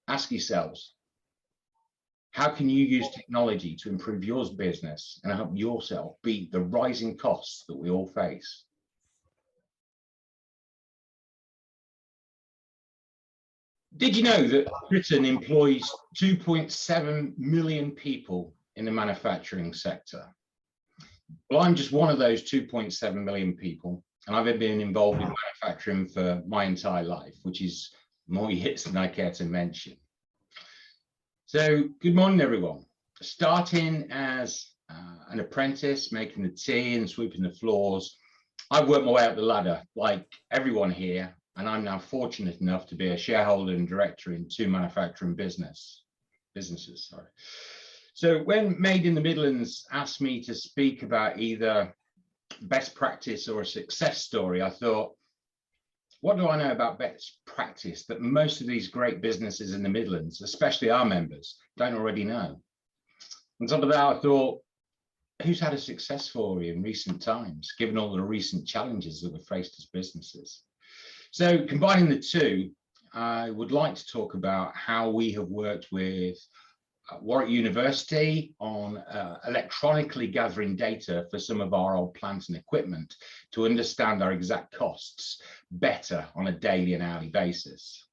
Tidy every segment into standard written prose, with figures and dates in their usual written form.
Ask yourselves, how can you use technology to improve your business and help yourself beat the rising costs that we all face? Did you know that Britain employs 2.7 million people in the manufacturing sector? Well, I'm just one of those 2.7 million people, and I've been involved in manufacturing for my entire life, which is more years than I care to mention. So, good morning, everyone. Starting as an apprentice, making the tea and sweeping the floors, I've worked my way up the ladder like everyone here, and I'm now fortunate enough to be a shareholder and director in two manufacturing businesses. So when Made in the Midlands asked me to speak about either best practice or a success story, I thought, what do I know about best practice that most of these great businesses in the Midlands, especially our members, don't already know? On top of that, I thought, who's had a success story in recent times, given all the recent challenges that we've faced as businesses? So combining the two, I would like to talk about how we have worked with Warwick University on electronically gathering data for some of our old plants and equipment to understand our exact costs better on a daily and hourly basis.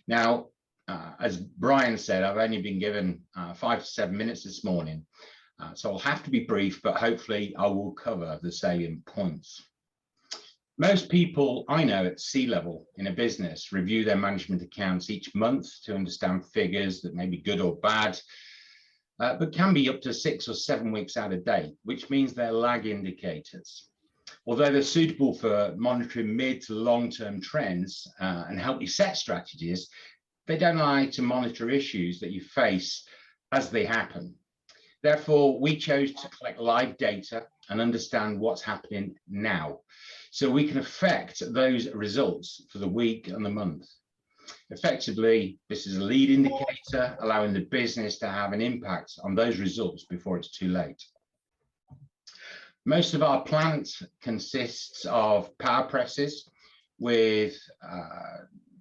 Now, as Brian said, I've only been given 5 to 7 minutes this morning, so I'll have to be brief, but hopefully I will cover the salient points. Most people I know at C-level in a business review their management accounts each month to understand figures that may be good or bad, but can be up to 6 or 7 weeks out of date, which means they're lag indicators. Although they're suitable for monitoring mid to long-term trends and help you set strategies, they don't allow you to monitor issues that you face as they happen. Therefore, we chose to collect live data and understand what's happening now, so we can affect those results for the week and the month. Effectively, this is a lead indicator, allowing the business to have an impact on those results before it's too late. Most of our plant consists of power presses with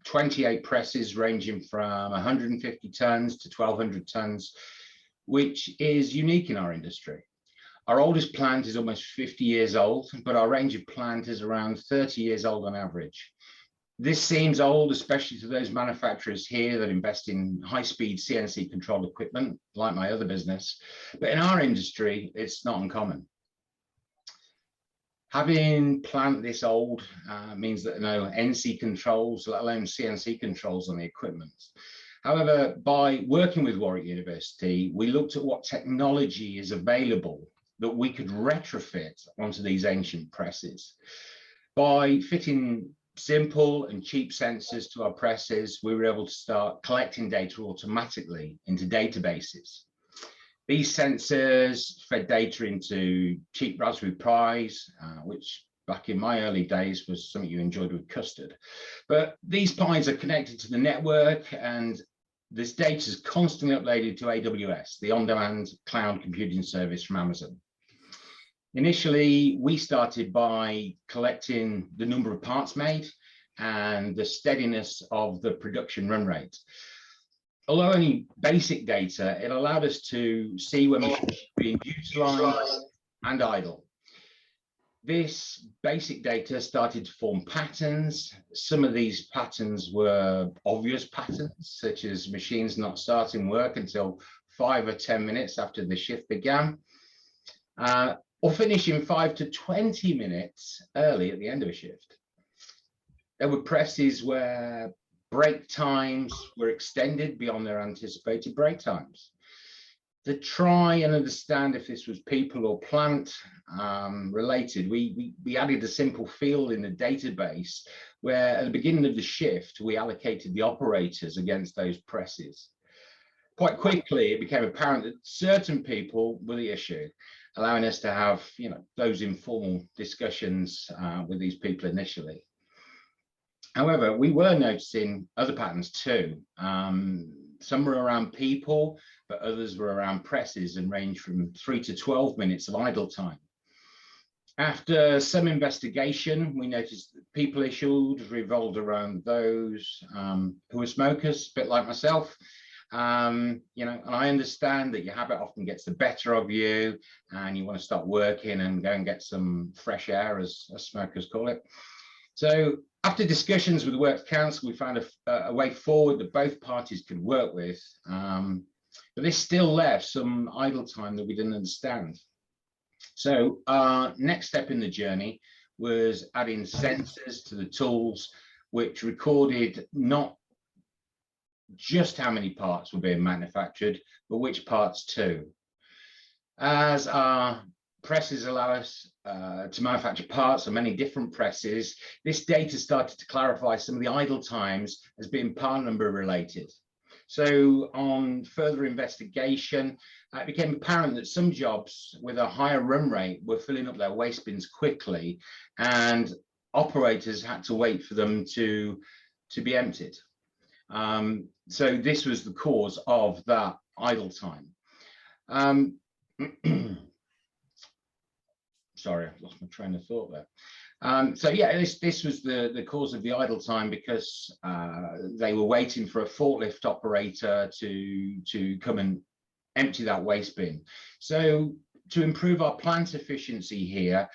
28 presses ranging from 150 tons to 1,200 tons, which is unique in our industry. Our oldest plant is almost 50 years old, but our range of plant is around 30 years old on average. This seems old, especially to those manufacturers here that invest in high-speed CNC controlled equipment, like my other business. But in our industry, it's not uncommon. Having plant this old means that no NC controls, let alone CNC controls on the equipment. However, by working with Warwick University, we looked at what technology is available that we could retrofit onto these ancient presses. By fitting simple and cheap sensors to our presses, we were able to start collecting data automatically into databases. These sensors fed data into cheap Raspberry Pis, which back in my early days was something you enjoyed with custard. But these Pis are connected to the network, and this data is constantly uploaded to AWS, the on-demand cloud computing service from Amazon. Initially, we started by collecting the number of parts made and the steadiness of the production run rate. Although only basic data, it allowed us to see when machines were being utilized and idle. This basic data started to form patterns. Some of these patterns were obvious patterns, such as machines not starting work until 5 or 10 minutes after the shift began, or finishing 5 to 20 minutes early at the end of a shift. There were presses where break times were extended beyond their anticipated break times. To try and understand if this was people or plant related, we added a simple field in the database where at the beginning of the shift, we allocated the operators against those presses. Quite quickly, it became apparent that certain people were the issue, allowing us to have, those informal discussions with these people initially. However, we were noticing other patterns too. Some were around people, but others were around presses and ranged from 3 to 12 minutes of idle time. After some investigation, we noticed that people issued revolved around those who were smokers, a bit like myself. You know, and I understand that your habit often gets the better of you and you want to start working and go and get some fresh air, as smokers call it. So after discussions with the Works Council, we found a way forward that both parties could work with. But this still left some idle time that we didn't understand. So our next step in the journey was adding sensors to the tools, which recorded not just how many parts were being manufactured, but which parts too. As our presses allow us to manufacture parts on many different presses, this data started to clarify some of the idle times as being part number related. So on further investigation, it became apparent that some jobs with a higher run rate were filling up their waste bins quickly, and operators had to wait for them to be emptied. So this was the cause of that idle time. Sorry, I've lost my train of thought there. So yeah, this was the cause of the idle time, because they were waiting for a forklift operator to come and empty that waste bin. So to improve our plant efficiency here,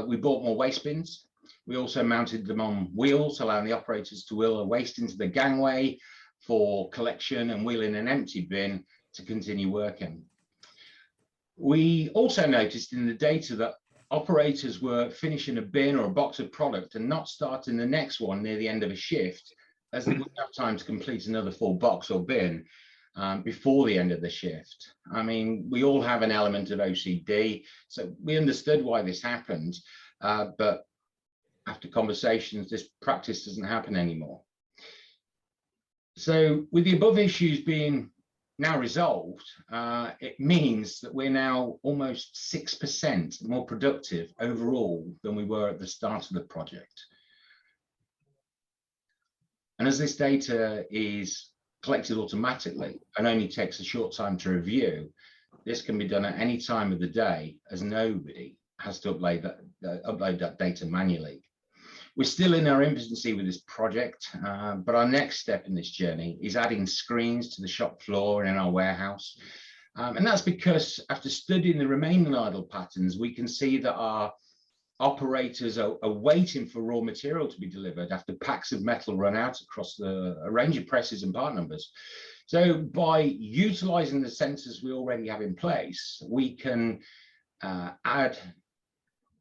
we bought more waste bins. We also mounted them on wheels, allowing the operators to wheel the waste into the gangway for collection and wheeling an empty bin to continue working. We also noticed in the data that operators were finishing a bin or a box of product and not starting the next one near the end of a shift, as they wouldn't have time to complete another full box or bin before the end of the shift. I mean, we all have an element of OCD, so we understood why this happened, but after conversations, this practice doesn't happen anymore. So with the above issues being now resolved, it means that we're now almost 6% more productive overall than we were at the start of the project. And as this data is collected automatically and only takes a short time to review, this can be done at any time of the day, as nobody has to upload that data manually. We're still in our infancy with this project, but our next step in this journey is adding screens to the shop floor and in our warehouse. And that's because after studying the remaining idle patterns, we can see that our operators are waiting for raw material to be delivered after packs of metal run out across a range of presses and part numbers. So by utilizing the sensors we already have in place, we can add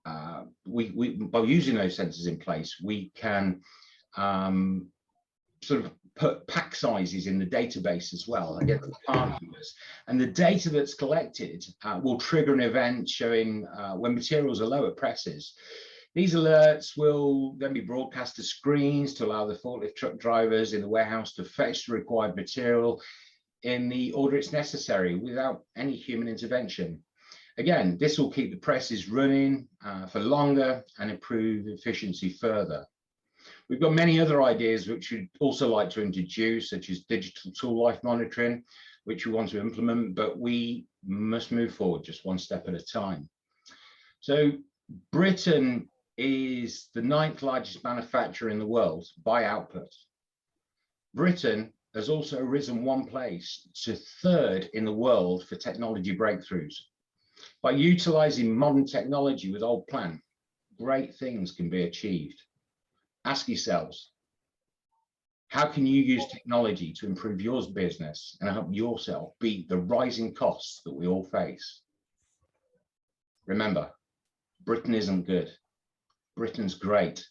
by using those sensors in place, we can sort of put pack sizes in the database as well and get the part numbers. And the data that's collected will trigger an event showing when materials are low at presses. These alerts will then be broadcast to screens to allow the forklift truck drivers in the warehouse to fetch the required material in the order it's necessary without any human intervention. Again, this will keep the presses running for longer and improve efficiency further. We've got many other ideas which we'd also like to introduce, such as digital tool life monitoring, which we want to implement, but we must move forward just one step at a time. So Britain is the 9th largest manufacturer in the world by output. Britain has also risen one place to 3rd in the world for technology breakthroughs. By utilizing modern technology with old plant, great things can be achieved. Ask yourselves, how can you use technology to improve your business and help yourself beat the rising costs that we all face? Remember, Britain isn't good. Britain's great.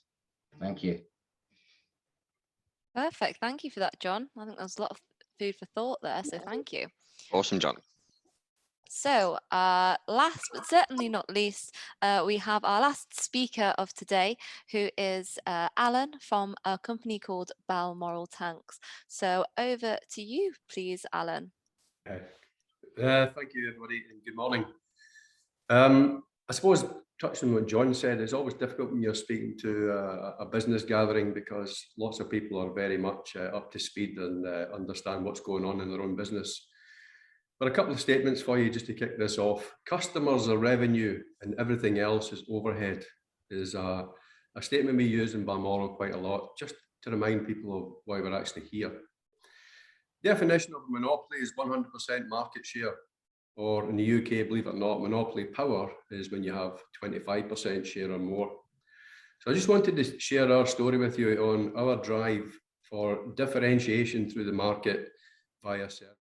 Thank you. Perfect. Thank you for that, John. I think there's a lot of food for thought there, so thank you. Awesome, John. So last but certainly not least, we have our last speaker of today, who is Alan from a company called Balmoral Tanks. So over to you, please, Alan. Thank you, everybody, and good morning. I suppose, touching on what John said, it's always difficult when you're speaking to a business gathering, because lots of people are very much up to speed and understand what's going on in their own business. But a couple of statements for you just to kick this off. Customers are revenue and everything else is overhead is a statement we use in Balmoral quite a lot, just to remind people of why we're actually here. Definition of monopoly is 100% market share, or in the UK, believe it or not, monopoly power is when you have 25% share or more. So I just wanted to share our story with you on our drive for differentiation through the market via service.